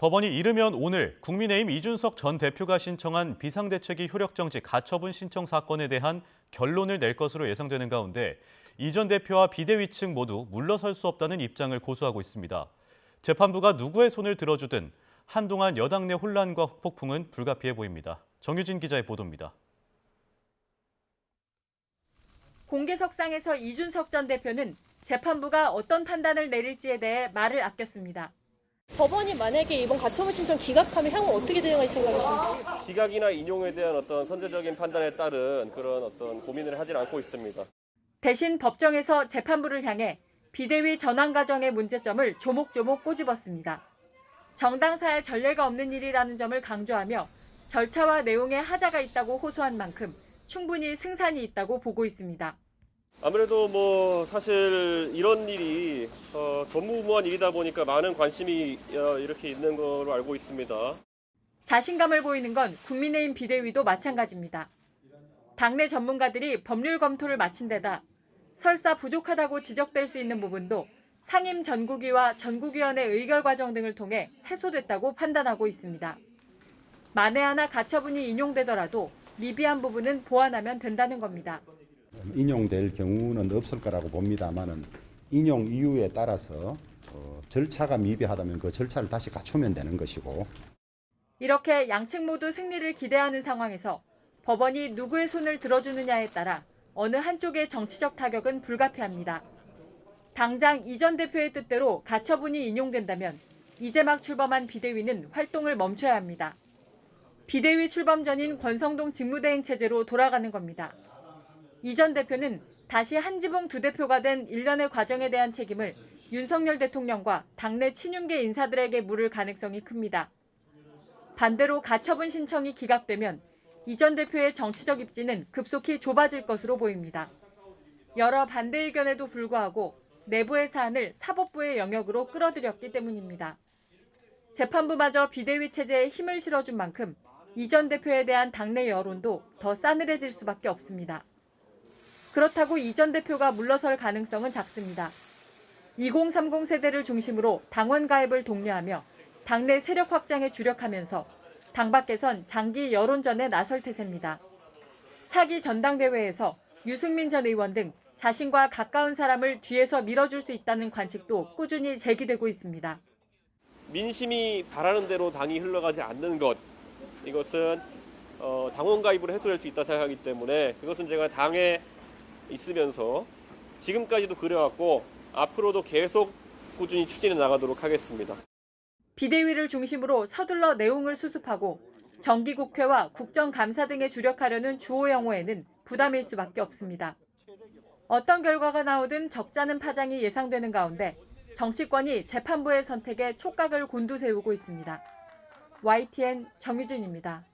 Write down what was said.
법원이 이르면 오늘 국민의힘 이준석 전 대표가 신청한 비상대책위 효력정지 가처분 신청 사건에 대한 결론을 낼 것으로 예상되는 가운데 이 전 대표와 비대위 측 모두 물러설 수 없다는 입장을 고수하고 있습니다. 재판부가 누구의 손을 들어주든 한동안 여당 내 혼란과 폭풍은 불가피해 보입니다. 정유진 기자의 보도입니다. 공개석상에서 이준석 전 대표는 재판부가 어떤 판단을 내릴지에 대해 말을 아꼈습니다. 법원이 만약에 이번 가처분 신청 기각하면 향후 어떻게 대응할 생각이신지? 기각이나 인용에 대한 어떤 선제적인 판단에 따른 그런 어떤 고민을 하질 않고 있습니다. 대신 법정에서 재판부를 향해 비대위 전환 과정의 문제점을 조목조목 꼬집었습니다. 정당사에 전례가 없는 일이라는 점을 강조하며 절차와 내용에 하자가 있다고 호소한 만큼 충분히 승산이 있다고 보고 있습니다. 아무래도 사실 이런 일이 전무후무한 일이다 보니까 많은 관심이 이렇게 있는 걸로 알고 있습니다. 자신감을 보이는 건 국민의힘 비대위도 마찬가지입니다. 당내 전문가들이 법률 검토를 마친 데다 설사 부족하다고 지적될 수 있는 부분도 상임 전국위와 전국위원회 의결 과정 등을 통해 해소됐다고 판단하고 있습니다. 만에 하나 가처분이 인용되더라도 미비한 부분은 보완하면 된다는 겁니다. 인용될 경우는 없을 거라고 봅니다만은 인용 이유에 따라서 절차가 미비하다면 그 절차를 다시 갖추면 되는 것이고. 이렇게 양측 모두 승리를 기대하는 상황에서 법원이 누구의 손을 들어주느냐에 따라 어느 한쪽의 정치적 타격은 불가피합니다. 당장 이 전 대표의 뜻대로 가처분이 인용된다면 이제 막 출범한 비대위는 활동을 멈춰야 합니다. 비대위 출범 전인 권성동 직무대행 체제로 돌아가는 겁니다. 이 전 대표는 다시 한지붕 두 대표가 된 일련의 과정에 대한 책임을 윤석열 대통령과 당내 친윤계 인사들에게 물을 가능성이 큽니다. 반대로 가처분 신청이 기각되면 이 전 대표의 정치적 입지는 급속히 좁아질 것으로 보입니다. 여러 반대 의견에도 불구하고 내부의 사안을 사법부의 영역으로 끌어들였기 때문입니다. 재판부마저 비대위 체제에 힘을 실어준 만큼 이 전 대표에 대한 당내 여론도 더 싸늘해질 수밖에 없습니다. 그렇다고 이 전 대표가 물러설 가능성은 작습니다. 2030 세대를 중심으로 당원 가입을 독려하며 당내 세력 확장에 주력하면서 당 밖에선 장기 여론전에 나설 태세입니다. 차기 전당대회에서 유승민 전 의원 등 자신과 가까운 사람을 뒤에서 밀어줄 수 있다는 관측도 꾸준히 제기되고 있습니다. 민심이 바라는 대로 당이 흘러가지 않는 것, 이것은 당원 가입으로 해소될 수 있다 생각하기 때문에 그것은 제가 당에 있으면서 지금까지도 그래왔고 앞으로도 계속 꾸준히 추진해 나가도록 하겠습니다. 비대위를 중심으로 서둘러 내용을 수습하고 정기국회와 국정감사 등에 주력하려는 주호 영호에는 부담일 수밖에 없습니다. 어떤 결과가 나오든 적잖은 파장이 예상되는 가운데 정치권이 재판부의 선택에 촉각을 곤두세우고 있습니다. YTN 정유진입니다.